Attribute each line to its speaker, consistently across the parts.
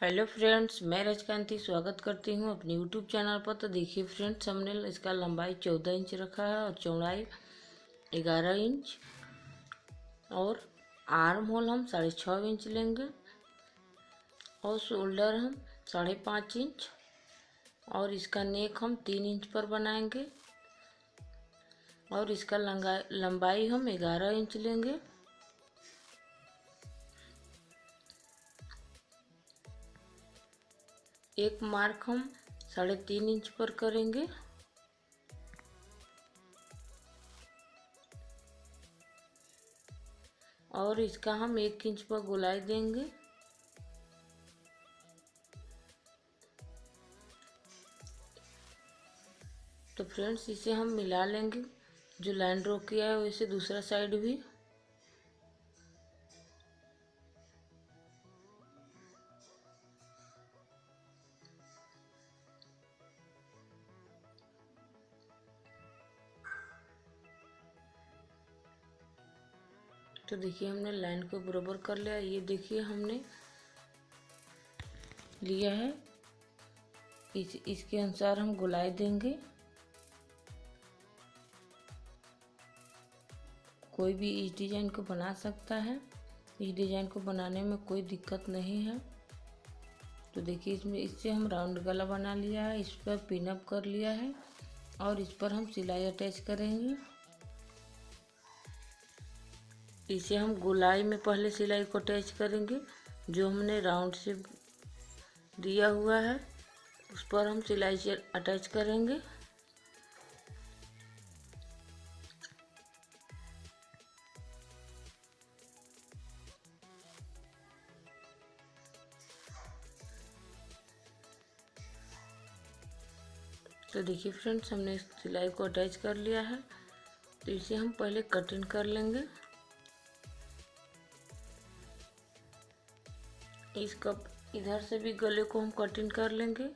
Speaker 1: Hello friends, मैं रजकांति स्वागत करती हूँ अपने यूट्यूब चैनल पर। तो देखिए फ्रेंड्स, हमने इसका लंबाई 14 इंच रखा है और चौड़ाई 11 इंच और आर्म होल हम 6.5 इंच लेंगे और शोल्डर हम 5.5 इंच और इसका नेक हम 3 इंच पर बनाएंगे और इसका लंबाई हम 11 इंच लेंगे। एक मार्क हम 3.5 इंच पर करेंगे और इसका हम 1 इंच पर गोलाई देंगे। तो फ्रेंड्स, इसे हम मिला लेंगे, जो लाइन ड्रॉ किया है वैसे दूसरा साइड भी। तो देखिए हमने लाइन को बराबर कर लिया। ये देखिए हमने लिया है, इसके अनुसार हम गोलाई देंगे। कोई भी इस डिज़ाइन को बना सकता है, इस डिज़ाइन को बनाने में कोई दिक्कत नहीं है। तो देखिए इससे हम राउंड गला बना लिया है, इस पर पिन अप कर लिया है और इस पर हम सिलाई अटैच करेंगे। इसे हम गोलाई में पहले सिलाई को अटैच करेंगे, जो हमने राउंड से दिया हुआ है उस पर हम सिलाई से अटैच करेंगे। तो देखिए फ्रेंड्स, हमने इस सिलाई को अटैच कर लिया है। तो इसे हम पहले कटिंग कर लेंगे। इस कप इधर से भी गले को हम कटिंग कर लेंगे।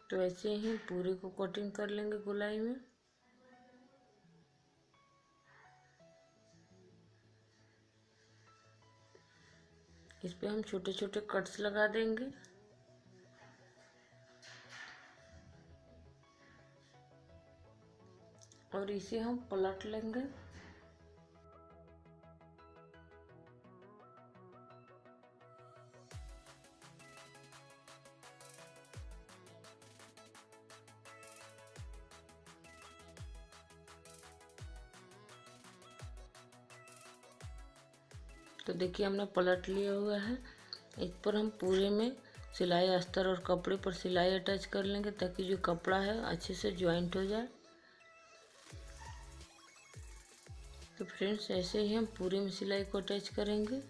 Speaker 1: तो ऐसे ही पूरे को कटिंग कर लेंगे गोलाई में। इस पे हम छोटे छोटे कट्स लगा देंगे। और इसे हम पलट लेंगे। तो देखिए हमने पलट लिया हुआ है। इस पर हम पूरे में सिलाई अस्तर और कपड़े पर सिलाई अटैच कर लेंगे, ताकि जो कपड़ा है अच्छे से ज्वाइंट हो जाए। तो फ्रेंड्स, ऐसे ही हम पूरे में सिलाई को अटैच करेंगे।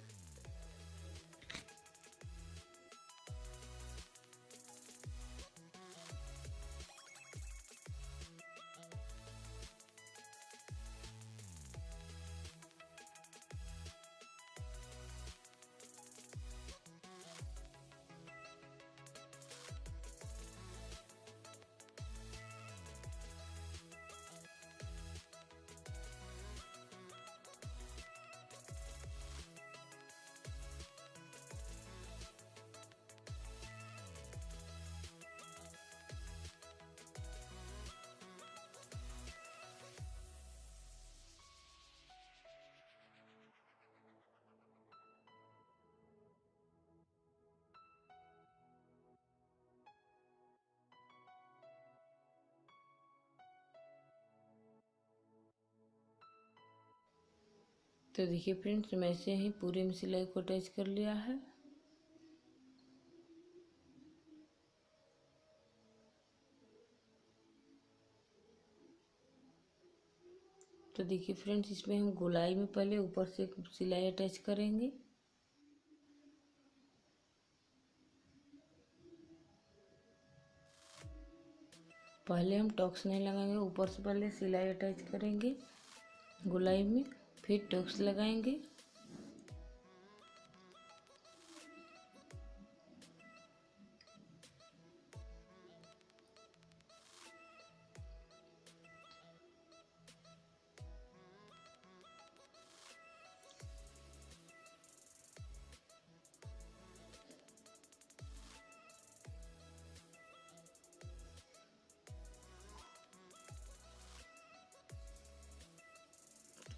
Speaker 1: तो देखिए फ्रेंड्स, मैं ऐसे ही पूरे में सिलाई को अटैच कर लिया है। तो देखिए फ्रेंड्स, इसमें हम गोलाई में पहले ऊपर से सिलाई अटैच करेंगे। पहले हम टॉक्स नहीं लगाएंगे, ऊपर से पहले सिलाई अटैच करेंगे गोलाई में। फिर टॉक्स लगाएंगे।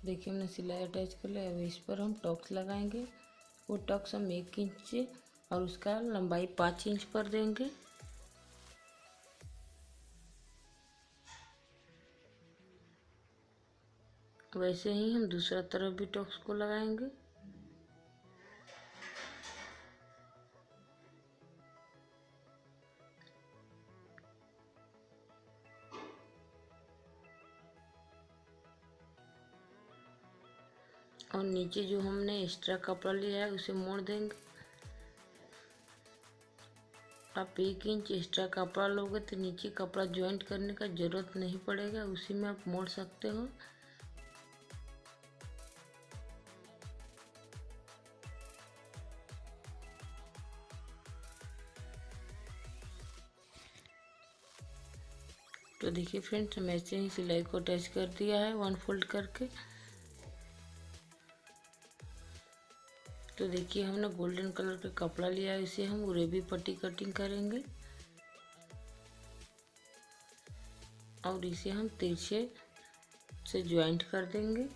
Speaker 1: देखिए हमने सिलाई अटैच कर लिया। अब इस पर हम टॉक्स लगाएंगे। वो टॉक्स हम 1 इंच और उसका लंबाई 5 इंच पर देंगे। वैसे ही हम दूसरा तरफ भी टॉक्स को लगाएंगे। और नीचे जो हमने एक्स्ट्रा कपड़ा लिया है उसे मोड़ देंगे। आप 1 इंच एक्स्ट्रा कपड़ा लोगे तो नीचे कपड़ा ज्वाइंट करने का ज़रूरत नहीं पड़ेगा, उसी में आप मोड़ सकते हो। तो देखिए फ्रेंड्स, हम ऐसे ही सिलाई को अटैच कर दिया है 1 फोल्ड करके। तो देखिए हमने गोल्डन कलर का कपड़ा लिया है, इसे हम उरेबी पट्टी कटिंग करेंगे और इसे हम तिरछे से ज्वाइंट कर देंगे।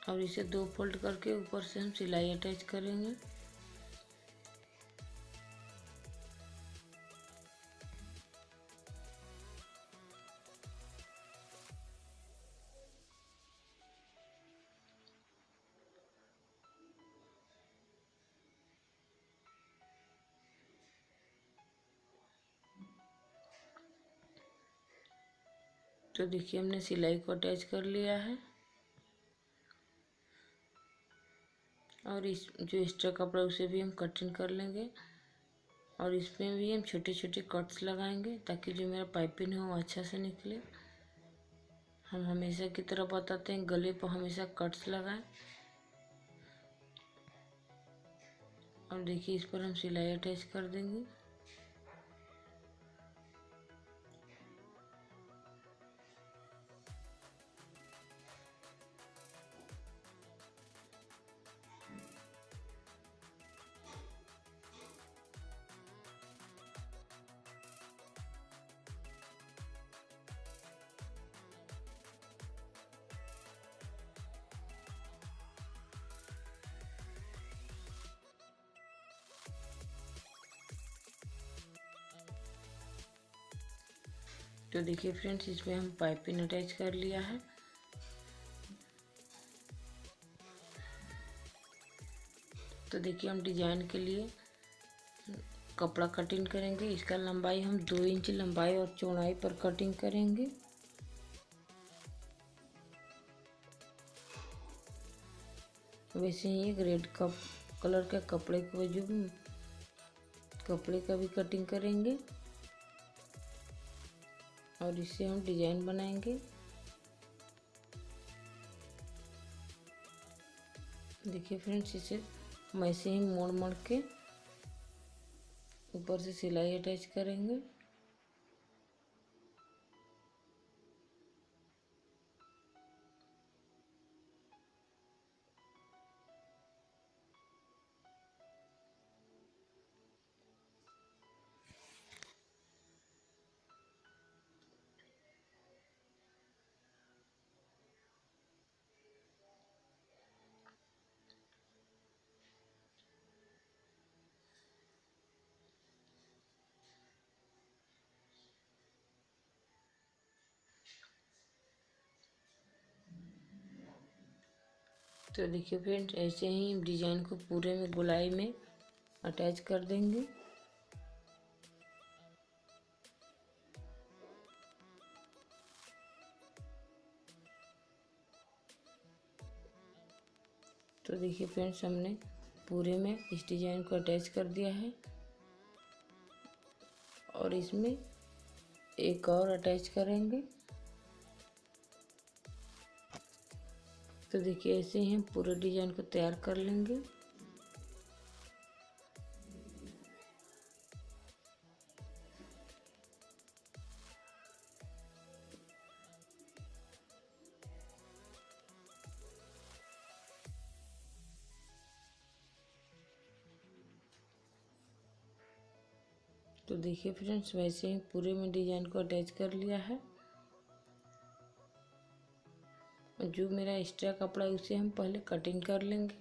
Speaker 1: और इसे 2 फोल्ड करके ऊपर से हम सिलाई अटैच करेंगे। तो देखिए हमने सिलाई को अटैच कर लिया है और इस जो एक्स्ट्रा कपड़ा उसे भी हम कटिंग कर लेंगे और इसमें भी हम छोटे छोटे कट्स लगाएंगे ताकि जो मेरा पाइपिंग है वो अच्छा से निकले। हम हमेशा की तरह बताते हैं गले पर हमेशा कट्स लगाएं। और देखिए इस पर हम सिलाई अटैच कर देंगे। तो देखिए फ्रेंड्स, इसमें हम पाइपिंग अटैच कर लिया है। तो देखिए हम डिजाइन के लिए कपड़ा कटिंग करेंगे। इसका लंबाई हम 2 इंच लंबाई और चौड़ाई पर कटिंग करेंगे। वैसे ही एक रेड कलर के कपड़े को जो कपड़े का भी कटिंग करेंगे और इससे हम डिजाइन बनाएंगे। देखिए फ्रेंड्स, इसे हम ऐसे ही मोड़ मोड़ के ऊपर से सिलाई अटैच करेंगे। तो देखिए फ्रेंड्स, ऐसे ही डिजाइन को पूरे में गोलाई में अटैच कर देंगे। तो देखिए फ्रेंड्स, हमने पूरे में इस डिजाइन को अटैच कर दिया है और इसमें एक और अटैच करेंगे। तो देखिए ऐसे ही हम पूरे डिजाइन को तैयार कर लेंगे। तो देखिए फ्रेंड्स, वैसे ही पूरे में डिजाइन को अटैच कर लिया है। जो मेरा एक्स्ट्रा कपड़ा है उसे हम पहले कटिंग कर लेंगे।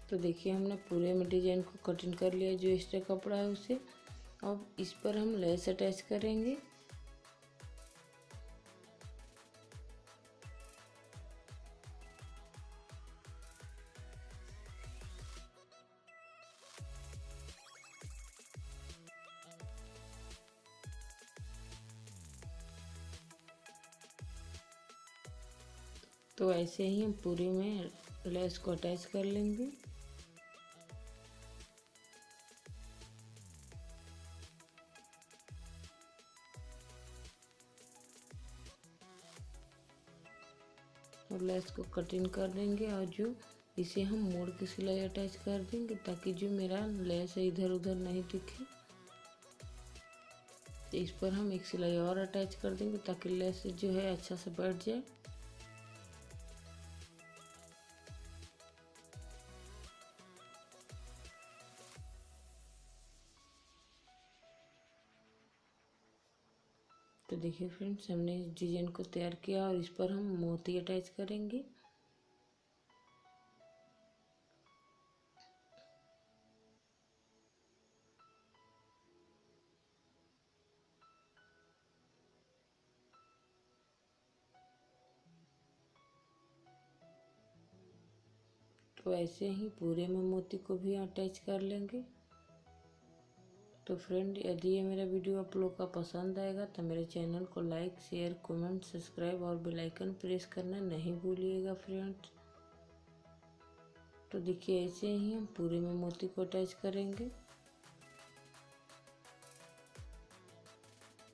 Speaker 1: तो देखिए हमने पूरे में डिजाइन को कटिंग कर लिया। जो एक्स्ट्रा कपड़ा है उसे अब इस पर हम लेस अटैच करेंगे। तो ऐसे ही हम पूरे में लेस को अटैच कर लेंगे। और लेस को कटिंग कर देंगे और जो इसे हम मोड़ के सिलाई अटैच कर देंगे ताकि जो मेरा लेस है इधर उधर नहीं दिखे। तो इस पर हम एक सिलाई और अटैच कर देंगे ताकि लेस जो है अच्छा से बैठ जाए। तो देखिए फ्रेंड्स, हमने इस डिजाइन को तैयार किया और इस पर हम मोती अटैच करेंगे। तो ऐसे ही पूरे में मोती को भी अटैच कर लेंगे। तो फ्रेंड, यदि ये मेरा वीडियो आप लोग का पसंद आएगा तो मेरे चैनल को लाइक शेयर कमेंट सब्सक्राइब और बेल आइकन प्रेस करना नहीं भूलिएगा फ्रेंड्स। तो देखिए ऐसे ही हम पूरे में मोती को अटैच करेंगे।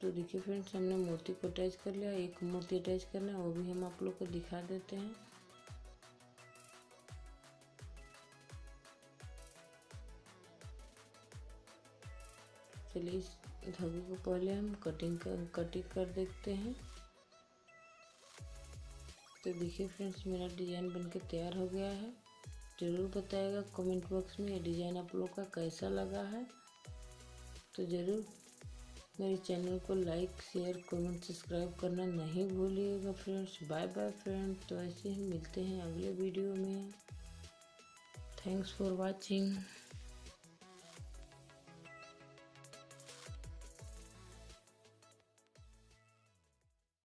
Speaker 1: तो देखिए फ्रेंड्स, हमने मोती को अटैच कर लिया। एक मोती अटैच करना है वो भी हम आप लोग को दिखा देते हैं। चलिए इस धागे को पहले हम कटिंग कर देखते हैं। तो देखिए फ्रेंड्स, मेरा डिज़ाइन बनके तैयार हो गया है। ज़रूर बताइएगा कमेंट बॉक्स में ये डिज़ाइन आप लोग का कैसा लगा है। तो ज़रूर मेरे चैनल को लाइक शेयर कमेंट सब्सक्राइब करना नहीं भूलिएगा फ्रेंड्स। Bye bye friends. तो ऐसे ही मिलते हैं अगले वीडियो में। Thanks for watching.